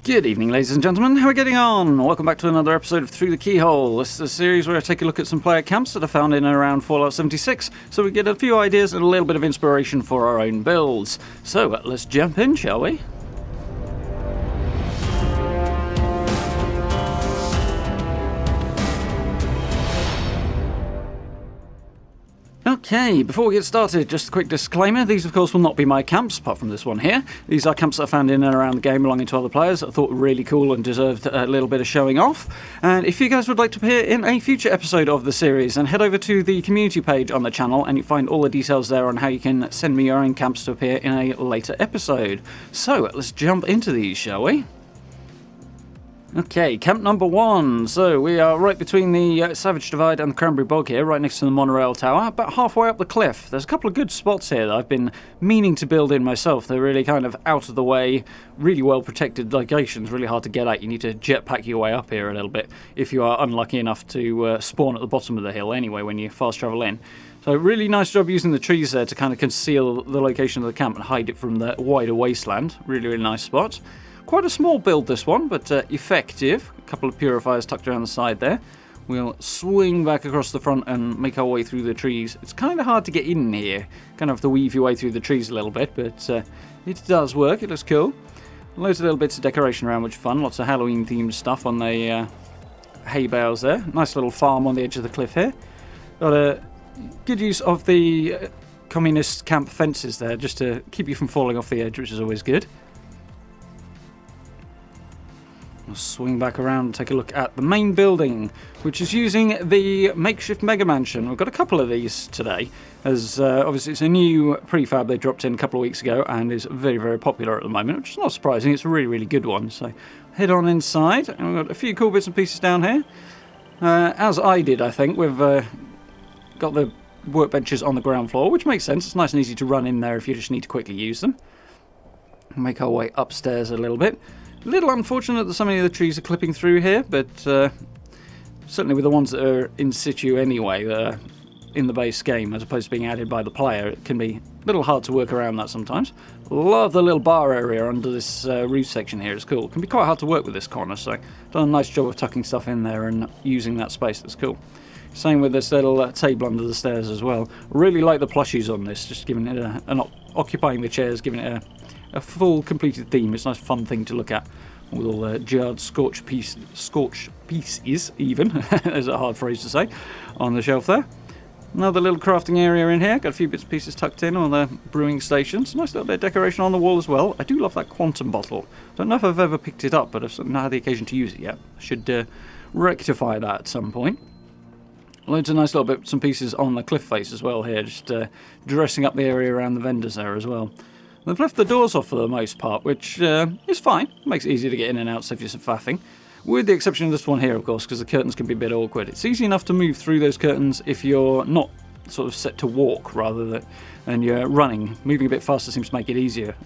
Good evening, ladies and gentlemen. How are we getting on? Welcome back to another episode of Through the Keyhole. This is a series where I take a look at some player camps that are found in and around Fallout 76, so we get a few ideas and a little bit of inspiration for our own builds. So, let's jump in, shall we? Okay, before we get started, just a quick disclaimer. These, of course, will not be my camps, apart from this one here. These are camps that I found in and around the game belonging to other players that I thought were really cool and deserved a little bit of showing off. And if you guys would like to appear in a future episode of the series, then head over to the community page on the channel and you find all the details there on how you can send me your own camps to appear in a later episode. So, let's jump into these, shall we? Okay, camp number 1. So we are right between the Savage Divide and the Cranberry Bog here, right next to the monorail tower, about halfway up the cliff. There's a couple of good spots here that I've been meaning to build in myself. They're really kind of out of the way, really well protected locations, really hard to get at. You need to jetpack your way up here a little bit if you are unlucky enough to spawn at the bottom of the hill anyway when you fast travel in. So really nice job using the trees there to kind of conceal the location of the camp and hide it from the wider wasteland. Really, really nice spot. Quite a small build, this one, but effective. A couple of purifiers tucked around the side there. We'll swing back across the front and make our way through the trees. It's kind of hard to get in here. Kind of have to weave your way through the trees a little bit, but it does work. It looks cool. Loads of little bits of decoration around, which is fun. Lots of Halloween-themed stuff on the hay bales there. Nice little farm on the edge of the cliff here. Got a good use of the communist camp fences there, just to keep you from falling off the edge, which is always good. We'll swing back around and take a look at the main building, which is using the makeshift mega mansion. We've got a couple of these today, as obviously it's a new prefab they dropped in a couple of weeks ago and is very, very popular at the moment, which is not surprising. It's a really, really good one. So head on inside, and we've got a few cool bits and pieces down here. As I did, I think, we've got the workbenches on the ground floor, which makes sense. It's nice and easy to run in there if you just need to quickly use them. Make our way upstairs a little bit. A little unfortunate that so many of the trees are clipping through here, but certainly with the ones that are in situ anyway, that are in the base game, as opposed to being added by the player, it can be a little hard to work around that sometimes. Love the little bar area under this roof section here. It's cool. It can be quite hard to work with this corner, so done a nice job of tucking stuff in there and using that space. That's cool. Same with this little table under the stairs as well. Really like the plushies on this, just giving it occupying the chairs, giving it a full completed theme. It's a nice fun thing to look at with all jarred scorched pieces even, there's a hard phrase to say, on the shelf there. Another little crafting area in here, got a few bits and pieces tucked in on the brewing stations. Nice little bit of decoration on the wall as well. I do love that quantum bottle. Don't know if I've ever picked it up, but I've not had the occasion to use it yet. I should rectify that at some point. Loads of nice little bits and pieces on the cliff face as well here, just dressing up the area around the vendors there as well. They've left the doors off for the most part, which is fine. Makes it easier to get in and out, save you some faffing. With the exception of this one here, of course, because the curtains can be a bit awkward. It's easy enough to move through those curtains if you're not sort of set to walk rather than you're running. Moving a bit faster seems to make it easier.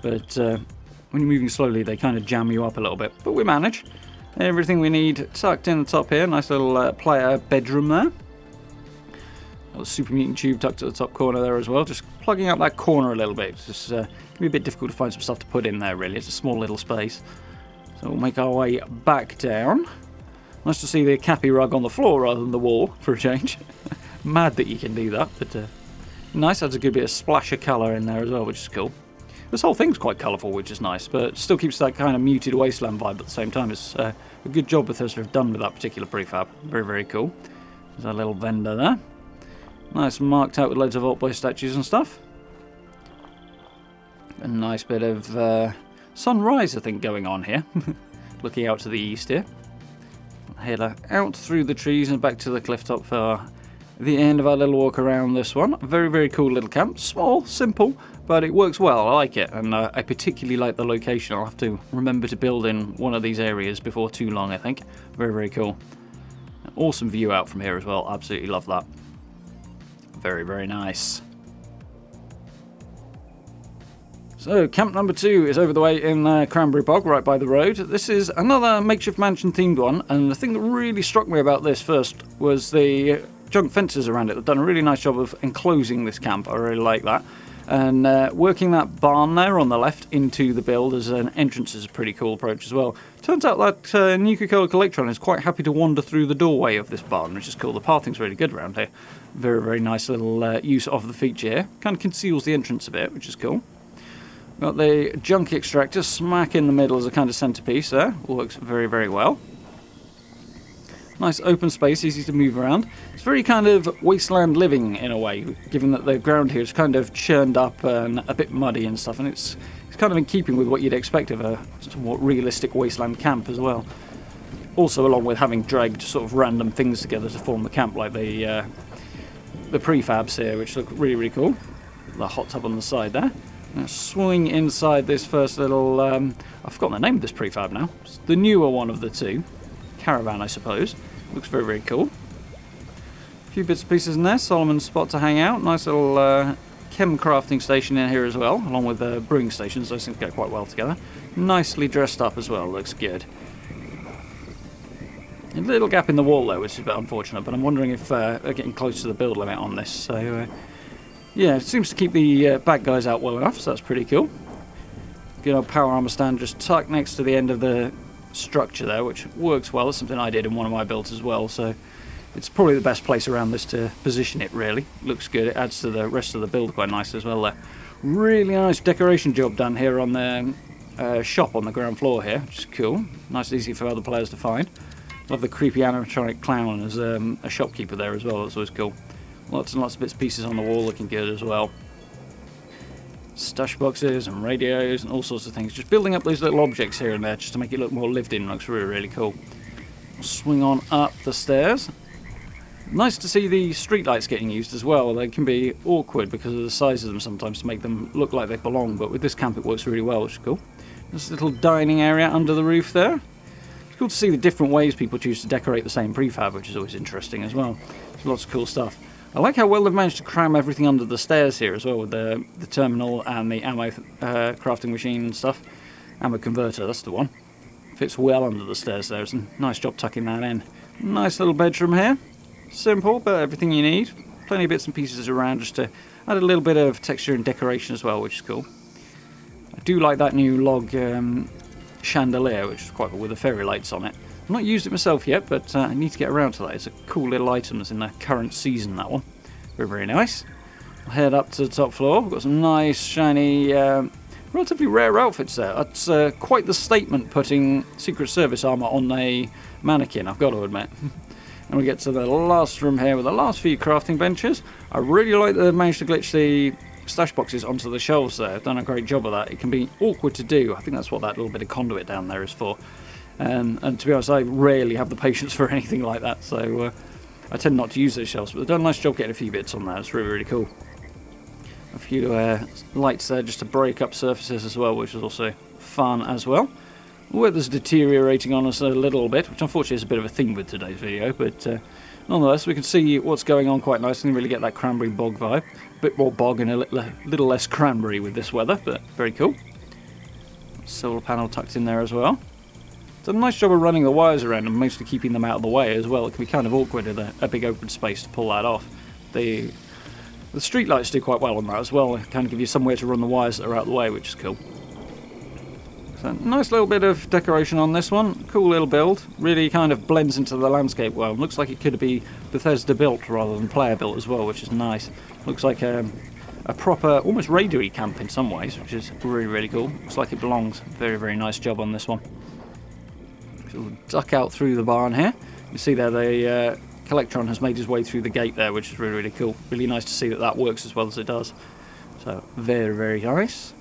But when you're moving slowly, they kind of jam you up a little bit. But we manage. Everything we need tucked in the top here. Nice little player bedroom there. Got a super mutant tube tucked at the top corner there as well, just plugging up that corner a little bit. It's just can be a bit difficult to find some stuff to put in there, really. It's a small little space. So we'll make our way back down. Nice to see the Cappy rug on the floor rather than the wall, for a change. Mad that you can do that, but nice. Adds a good bit of splash of colour in there as well, which is cool. This whole thing's quite colourful, which is nice, but still keeps that kind of muted wasteland vibe at the same time. It's a good job Bethesda have done with that particular prefab. Very, very cool. There's our little vendor there. Nice marked out with loads of Vault Boy statues and stuff. A nice bit of sunrise, I think, going on here. Looking out to the east here. Head out through the trees and back to the cliff top for the end of our little walk around this one. Very, very cool little camp. Small, simple, but it works well. I like it, and I particularly like the location. I'll have to remember to build in one of these areas before too long, I think. Very, very cool. Awesome view out from here as well. Absolutely love that. Very, very nice. So, camp number 2 is over the way in Cranberry Bog, right by the road. This is another makeshift mansion themed one, and the thing that really struck me about this first was the junk fences around it. They've done a really nice job of enclosing this camp. I really like that. And working that barn there on the left into the build as an entrance is a pretty cool approach as well. Turns out that Nuka-Cola Collectron is quite happy to wander through the doorway of this barn, which is cool. The pathing's really good around here. Very, very nice little use of the feature here. Kind of conceals the entrance a bit, which is cool. Got the junk extractor smack in the middle as a kind of centerpiece there. Works very, very well. Nice open space, easy to move around. It's very kind of wasteland living in a way, given that the ground here is kind of churned up and a bit muddy and stuff, and it's kind of in keeping with what you'd expect of a somewhat realistic wasteland camp as well. Also, along with having dragged sort of random things together to form the camp, like the prefabs here, which look really, really cool. The hot tub on the side there. Now swing inside this first little, I've forgotten the name of this prefab now. It's the newer one of the two. Caravan, I suppose. Looks very, very cool. A few bits and pieces in there. Solomon's spot to hang out. Nice little chem crafting station in here as well, along with the brewing stations. Those things go quite well together. Nicely dressed up as well. Looks good. A little gap in the wall though, which is a bit unfortunate, but I'm wondering if they're getting close to the build limit on this. So, yeah, it seems to keep the bad guys out well enough, so that's pretty cool. Good old power armor stand just tucked next to the end of the structure there, which works well. It's something I did in one of my builds as well, so it's probably the best place around this to position it, really. Looks good. It adds to the rest of the build quite nice as well there. Really nice decoration job done here on the shop on the ground floor here, which is cool. Nice and easy for other players to find. Love the creepy animatronic clown as a shopkeeper there as well. That's always cool. Lots and lots of bits and pieces on the wall looking good as well. Stash boxes and radios and all sorts of things. Just building up those little objects here and there just to make it look more lived in. Looks really, really cool. Swing on up the stairs. Nice to see the streetlights getting used as well. They can be awkward because of the size of them sometimes to make them look like they belong, but with this camp it works really well, which is cool. This little dining area under the roof there. It's cool to see the different ways people choose to decorate the same prefab, which is always interesting as well. There's lots of cool stuff. I like how well they've managed to cram everything under the stairs here as well, with the terminal and the ammo crafting machine and stuff. Ammo converter, that's the one. Fits well under the stairs there. It's a nice job tucking that in. Nice little bedroom here. Simple, but everything you need. Plenty of bits and pieces around just to add a little bit of texture and decoration as well, which is cool. I do like that new log chandelier, which is quite cool, with the fairy lights on it. I've not used it myself yet, but I need to get around to that. It's a cool little item that's in the current season, that one. Very, very nice. I'll head up to the top floor. We've got some nice, shiny, relatively rare outfits there. It's quite the statement putting Secret Service armour on a mannequin, I've got to admit. And we get to the last room here with the last few crafting benches. I really like that they've managed to glitch the stash boxes onto the shelves there. They've done a great job of that. It can be awkward to do. I think that's what that little bit of conduit down there is for. And to be honest, I rarely have the patience for anything like that, so I tend not to use those shelves, but they've done a nice job getting a few bits on there. It's really, really cool. A few lights there just to break up surfaces as well, which is also fun as well. Weather's deteriorating on us a little bit, which unfortunately is a bit of a theme with today's video, but nonetheless we can see what's going on quite nicely and really get that Cranberry Bog vibe. A bit more bog and a little less cranberry with this weather, but very cool. Solar panel tucked in there as well. Done a nice job of running the wires around and mostly keeping them out of the way as well. It can be kind of awkward in a big open space to pull that off. The street lights do quite well on that as well. They kind of give you somewhere to run the wires that are out of the way, which is cool. So nice little bit of decoration on this one. Cool little build. Really kind of blends into the landscape well. Looks like it could be Bethesda built rather than player built as well, which is nice. Looks like a proper, almost raidery camp in some ways, which is really, really cool. Looks like it belongs. Very, very nice job on this one. We'll duck out through the barn here. You see there the Collectron has made his way through the gate there, which is really, really cool. Really nice to see that that works as well as it does. So very, very nice.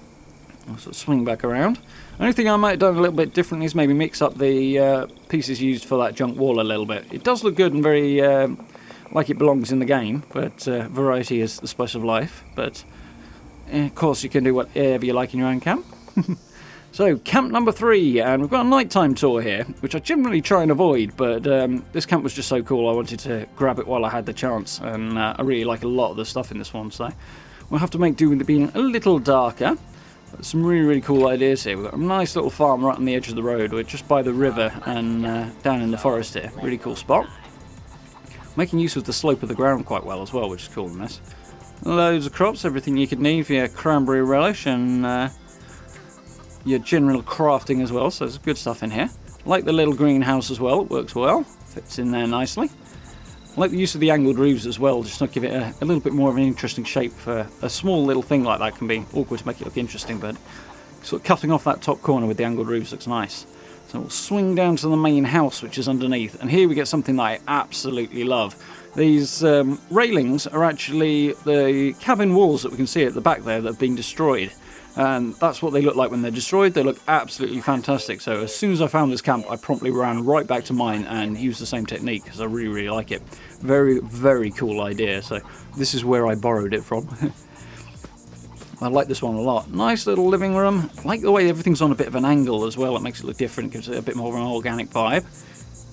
I'll sort of swing back around. The only thing I might have done a little bit differently is maybe mix up the pieces used for that junk wall a little bit. It does look good and very like it belongs in the game, but variety is the spice of life. But of course you can do whatever you like in your own camp. So, camp number 3, and we've got a nighttime tour here, which I generally try and avoid, but this camp was just so cool I wanted to grab it while I had the chance, and I really like a lot of the stuff in this one, so we'll have to make do with it being a little darker. But some really, really cool ideas here. We've got a nice little farm right on the edge of the road. We're just by the river and down in the forest here. Really cool spot. Making use of the slope of the ground quite well as well, which is cool in this. Loads of crops, everything you could need for your cranberry relish and your general crafting as well, so there's good stuff in here. Like the little greenhouse as well, it works well, fits in there nicely. I like the use of the angled roofs as well, just to give it a little bit more of an interesting shape. For a small little thing like that can be awkward to make it look interesting, but sort of cutting off that top corner with the angled roofs looks nice. So we'll swing down to the main house, which is underneath, and here we get something that I absolutely love. These railings are actually the cabin walls that we can see at the back there that have been destroyed. And that's what they look like when they're destroyed. They look absolutely fantastic. So as soon as I found this camp, I promptly ran right back to mine and used the same technique because I really, really like it. Very, very cool idea. So this is where I borrowed it from. I like this one a lot. Nice little living room. I like the way everything's on a bit of an angle as well. It makes it look different, gives it a bit more of an organic vibe.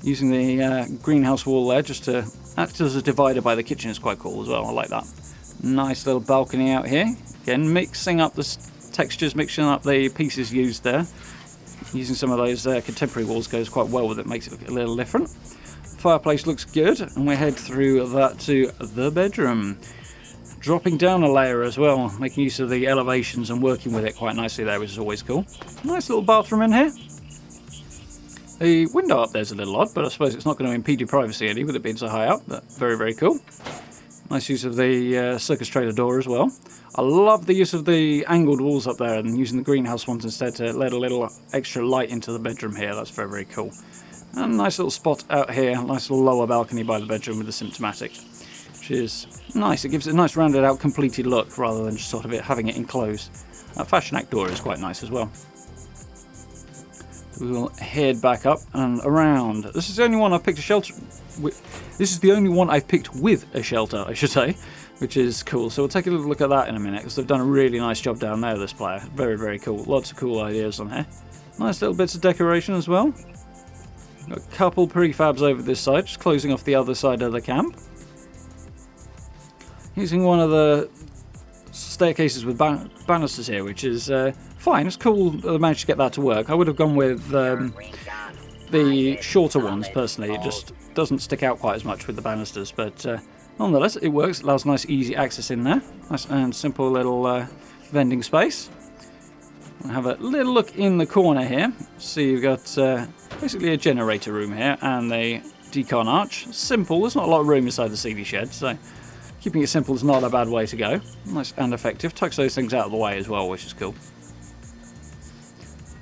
Using the greenhouse wall there just to act as a divider by the kitchen is quite cool as well. I like that. Nice little balcony out here. Again, mixing up the textures, mixing up the pieces used there. Using some of those contemporary walls goes quite well with it, makes it look a little different. Fireplace looks good, and we head through that to the bedroom. Dropping down a layer as well, making use of the elevations and working with it quite nicely there, which is always cool. Nice little bathroom in here. The window up there's a little odd, but I suppose it's not going to impede your privacy any with it being so high up, but very, very cool. Nice use of the circus trailer door as well. I love the use of the angled walls up there and using the greenhouse ones instead to let a little extra light into the bedroom here. That's very, very cool. And a nice little spot out here, a nice little lower balcony by the bedroom with the symptomatic, which is nice. It gives it a nice rounded out, completed look rather than just sort of having it enclosed. That fashion act door is quite nice as well. We will head back up and around. This is the only one I've picked a shelter with. This is the only one I've picked with a shelter, I should say, which is cool. So we'll take a little look at that in a minute because they've done a really nice job down there, this player. Very, very cool. Lots of cool ideas on here. Nice little bits of decoration as well. Got a couple prefabs over this side, just closing off the other side of the camp. Using one of the staircases with banisters here, which is fine. It's cool that they managed to get that to work. I would have gone with the shorter ones personally. It just doesn't stick out quite as much with the banisters, but nonetheless it works. It allows nice easy access in there. Nice and simple little vending space. We'll have a little look in the corner here. So you've got basically a generator room here and the decon arch. Simple. There's not a lot of room inside the CD shed, so keeping it simple is not a bad way to go. Nice and effective. Tucks those things out of the way as well, which is cool.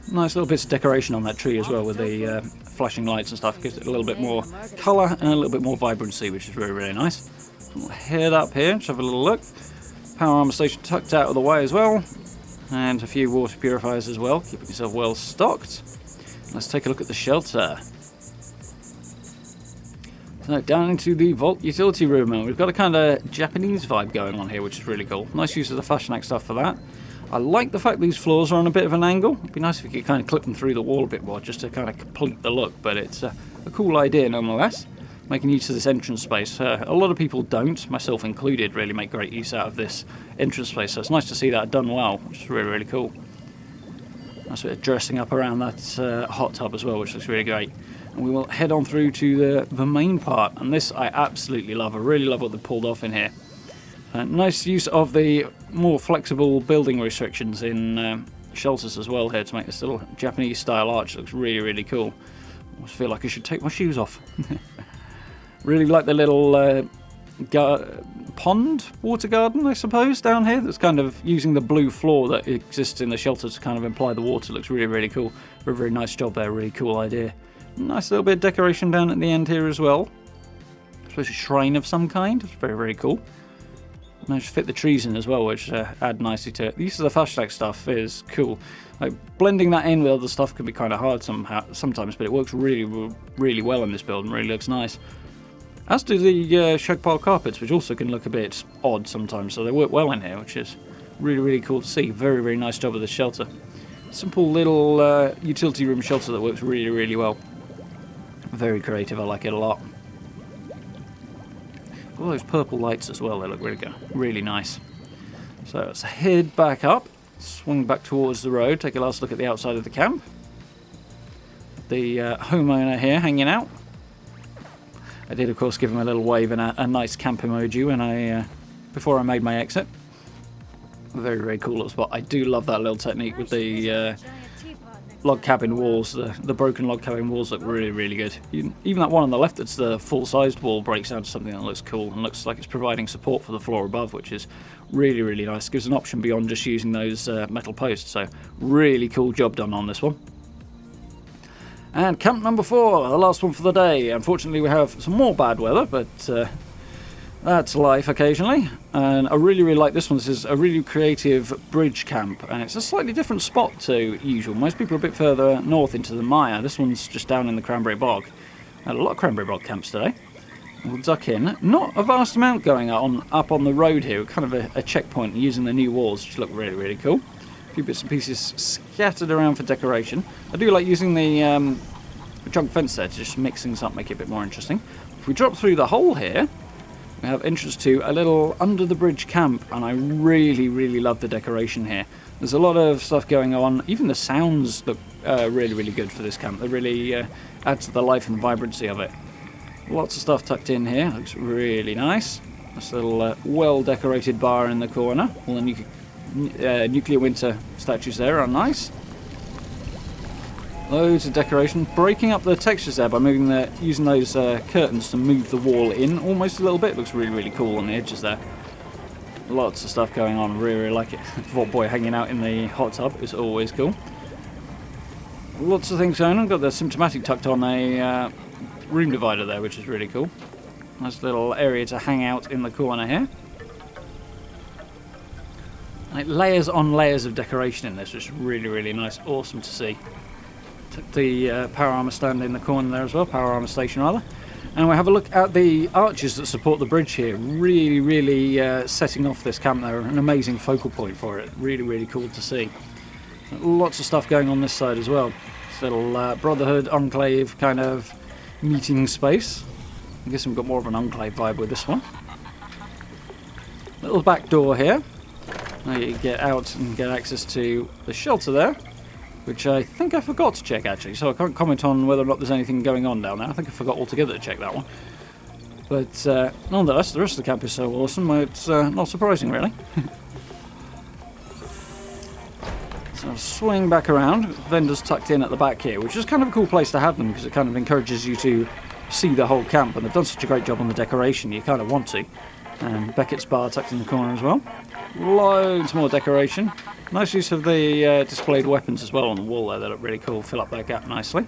Nice little bits of decoration on that tree as well with the flashing lights and stuff. Gives it a little bit more colour and a little bit more vibrancy, which is really, really nice. We'll head up here, just have a little look. Power armor station tucked out of the way as well. And a few water purifiers as well, keeping yourself well stocked. Let's take a look at the shelter. So down into the vault utility room, and we've got a kind of Japanese vibe going on here, which is really cool. Nice use of the fashion act stuff for that. I like the fact these floors are on a bit of an angle. It'd be nice if you could kind of clip them through the wall a bit more, just to kind of complete the look, but it's a cool idea nonetheless. Making use of this entrance space. A lot of people don't, myself included, really make great use out of this entrance space, so it's nice to see that done well, which is really, really cool. Nice bit of dressing up around that hot tub as well, which looks really great. And we will head on through to the main part, and this I absolutely love. I really love what they pulled off in here. Nice use of the more flexible building restrictions in shelters as well here to make this little Japanese style arch. It looks really, really cool. I almost feel like I should take my shoes off. Really like the little pond, water garden, I suppose, down here. That's kind of using the blue floor that exists in the shelter to kind of imply the water. Looks really, really cool. Very, very nice job there. Really cool idea. Nice little bit of decoration down at the end here as well. I suppose a shrine of some kind. It's very, very cool. Managed to fit the trees in as well, which add nicely to it. The use of the flashlight stuff is cool. Like blending that in with other stuff can be kind of hard sometimes, but it works really, really well in this build and really looks nice. As do the shag pile carpets, which also can look a bit odd sometimes, so they work well in here, which is really, really cool to see. Very, very nice job of the shelter. Simple little utility room shelter that works really, really well. Very creative, I like it a lot. All those purple lights as well, they look really good, really nice. So let's head back up, swing back towards the road, take a last look at the outside of the camp. The homeowner here hanging out. I did, of course, give him a little wave and a nice camp emoji when I before I made my exit. Very, very cool little spot. I do love that little technique with the log cabin walls. The broken log cabin walls look really, really good. Even that one on the left that's the full-sized wall breaks down to something that looks cool and looks like it's providing support for the floor above, which is really, really nice. Gives an option beyond just using those metal posts. So really cool job done on this one. And camp number 4, the last one for the day. Unfortunately, we have some more bad weather, but that's life occasionally. And I really, really like this one. This is a really creative bridge camp, and it's a slightly different spot to usual. Most people are a bit further north into the mire. This one's just down in the Cranberry Bog. Had a lot of Cranberry Bog camps today. We'll duck in. Not a vast amount going on up on the road here. Kind of a checkpoint using the new walls, which look really, really cool. A few bits and pieces scattered around for decoration. I do like using the junk fence there to just mix things up, make it a bit more interesting. If we drop through the hole here, we have entrance to a little under the bridge camp, and I really, really love the decoration here. There's a lot of stuff going on. Even the sounds look really, really good for this camp. They really add to the life and vibrancy of it. Lots of stuff tucked in here. Looks really nice. This little well-decorated bar in the corner. All the nuclear winter statues there are nice. Loads of decoration. Breaking up the textures there by using those curtains to move the wall in almost a little bit. Looks really, really cool on the edges there. Lots of stuff going on. Really, really like it. Vault Boy hanging out in the hot tub is always cool. Lots of things going on. Got the symptomatic tucked on a room divider there, which is really cool. Nice little area to hang out in the corner here. Like layers on layers of decoration in this, which is really, really nice. Awesome to see. Took the power armor stand in the corner there as well, power armor station rather. And we'll have a look at the arches that support the bridge here. Really, really setting off this camp there. An amazing focal point for it. Really, really cool to see. Lots of stuff going on this side as well. This little Brotherhood Enclave kind of meeting space. I guess we've got more of an Enclave vibe with this one. Little back door here. Now you get out and get access to the shelter there, which I think I forgot to check actually, so I can't comment on whether or not there's anything going on down there. I think I forgot altogether to check that one. But nonetheless, the rest of the camp is so awesome, it's not surprising really. So I'll swing back around. Vendors tucked in at the back here, which is kind of a cool place to have them because it kind of encourages you to see the whole camp, and they've done such a great job on the decoration, you kind of want to. And Beckett's bar tucked in the corner as well. Loads more decoration. Nice use of the displayed weapons as well on the wall there. They look really cool, fill up that gap nicely.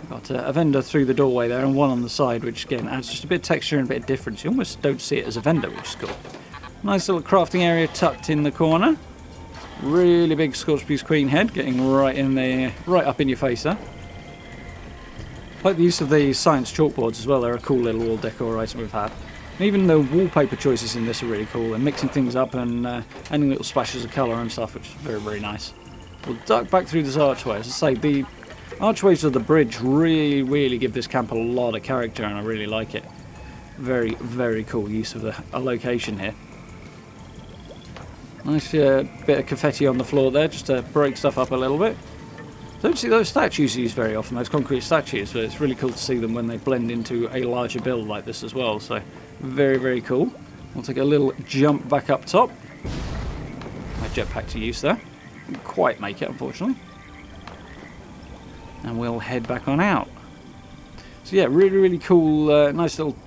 Got a vendor through the doorway there and one on the side, which again adds just a bit of texture and a bit of difference. You almost don't see it as a vendor, which is cool. Nice little crafting area tucked in the corner. Really big Scorched Piece Queen head getting right in there, right up in your face there. Like the use of the science chalkboards as well. They're a cool little wall decor item we've had. And even the wallpaper choices in this are really cool. They're mixing things up and adding little splashes of colour and stuff, which is very, very nice. We'll duck back through this archway. As I say, the archways of the bridge really, really give this camp a lot of character, and I really like it. Very, very cool use of a location here. Nice bit of confetti on the floor there, just to break stuff up a little bit. Don't see those statues used very often, those concrete statues, but it's really cool to see them when they blend into a larger build like this as well. So very, very cool. We'll take a little jump back up top. My jetpack to use there. Didn't quite make it, unfortunately. And we'll head back on out. So yeah, really, really cool, nice little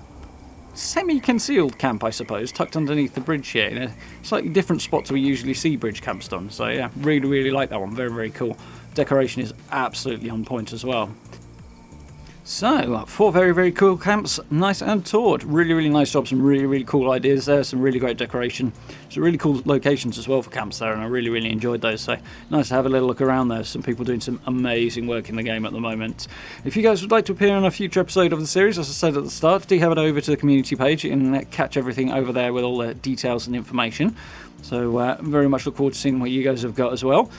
semi-concealed camp, I suppose, tucked underneath the bridge here in a slightly different spot to we usually see bridge camps done. So yeah, really, really like that one. Very, very cool. Decoration is absolutely on point as well. So, 4 very, very cool camps, nice and toured. Really, really nice job, some really, really cool ideas there, some really great decoration. Some really cool locations as well for camps there, and I really, really enjoyed those. So, nice to have a little look around there. Some people doing some amazing work in the game at the moment. If you guys would like to appear on a future episode of the series, as I said at the start, do head over to the community page and catch everything over there with all the details and information. So, very much look forward to seeing what you guys have got as well.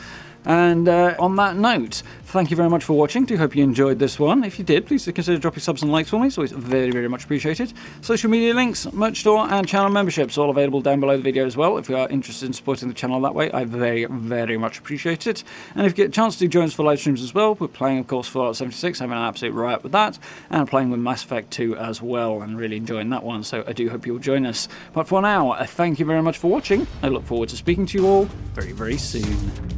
And on that note, thank you very much for watching. Do hope you enjoyed this one. If you did, please consider dropping subs and likes for me. It's always very, very much appreciated. Social media links, merch store, and channel memberships all available down below the video as well. If you are interested in supporting the channel that way, I very, very much appreciate it. And if you get a chance to join us for live streams as well, we're playing, of course, Fallout 76, having an absolute riot with that, and playing with Mass Effect 2 as well, and really enjoying that one. So I do hope you'll join us. But for now, thank you very much for watching. I look forward to speaking to you all very, very soon.